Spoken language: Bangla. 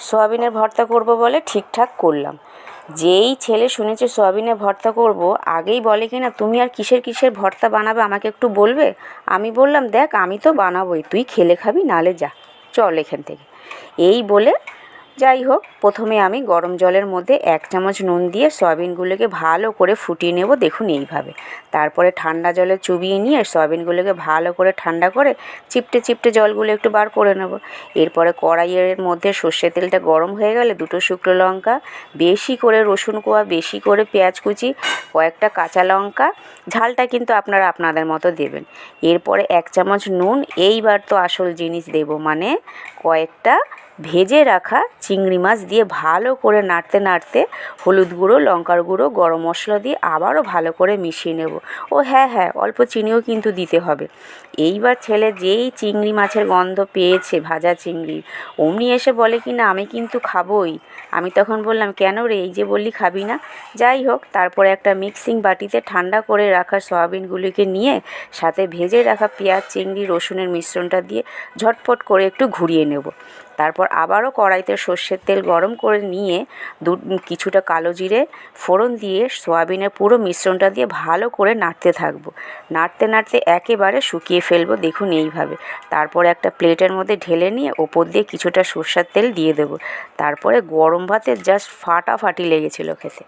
সয়াবিনের ভর্তা করব বলে ঠিকঠাক করলাম। যেই ছেলে শুনেছে সয়াবিনের ভর্তা করব, আগেই বলে কি না, তুমি আর কিসের ভর্তা বানাবে আমাকে একটু বলবে। আমি বললাম, দেখ আমি তো বানাবোই, তুই খেলে খাবি, নালে যা, চল এখান থেকে। এই বলে যাই হোক, প্রথমে আমি গরম জলের মধ্যে 1 চামচ নুন দিয়ে সয়াবিনগুলোকে ভালো করে ফুটিয়ে নেব, দেখুন এইভাবে। তারপরে ঠান্ডা জলে চুবিয়ে নিয়ে সয়াবিনগুলোকে ভালো করে ঠান্ডা করে চিপটে চিপটে জলগুলো একটু বার করে নেব। এরপরে কড়াইয়ের মধ্যে সর্ষের তেলটা গরম হয়ে গেলে 2টো শুকনো লঙ্কা, বেশি করে রসুন কোয়া, বেশি করে পেঁয়াজ কুচি, কয়েকটা কাঁচা লঙ্কা, ঝালটা কিন্তু আপনারা আপনাদের মতো দেবেন। এরপরে 1 চামচ নুন, এইবার তো আসল জিনিস দেব, মানে কয়েকটা ভেজে রাখা চিংড়ি মাছ দিয়ে ভালো করে নাড়তে নাড়তে হলুদ গুঁড়ো, লঙ্কার গুঁড়ো, গরম মশলা দিয়ে আবারও ভালো করে মিশিয়ে নেব। ও হ্যাঁ, অল্প চিনিও কিন্তু দিতে হবে। এইবার ছেলে যেই চিংড়ি মাছের গন্ধ পেয়েছে, ভাজা চিংড়ি, অমনি এসে বলে কি না, আমি কিন্তু খাবোই। আমি তখন বললাম, কেন রে, এই যে বললি খাবি না। যাই হোক, তারপরে একটা মিক্সিং বাটিতে ঠান্ডা করে রাখা সয়াবিনগুলিকে নিয়ে সাথে ভেজে রাখা পেঁয়াজ, চিংড়ি, রসুনের মিশ্রণটা দিয়ে ঝটপট করে একটু ঘুরিয়ে নেব। তারপর আবারও কড়াইতে সর্ষের তেল গরম করে নিয়ে কিছুটা কালো জিরে ফোড়ন দিয়ে সয়াবিনের পুরো মিশ্রণটা দিয়ে ভালো করে নাড়তে থাকবো। নাড়তে নাড়তে একেবারে শুকিয়ে ফেলবো, দেখুন এইভাবে। তারপরে একটা প্লেটের মধ্যে ঢেলে নিয়ে ওপর দিয়ে কিছুটা সর্ষের তেল দিয়ে দেবো। তারপরে গরম ভাতে জাস্ট ফাটাফাটি লেগেছিল খেতে।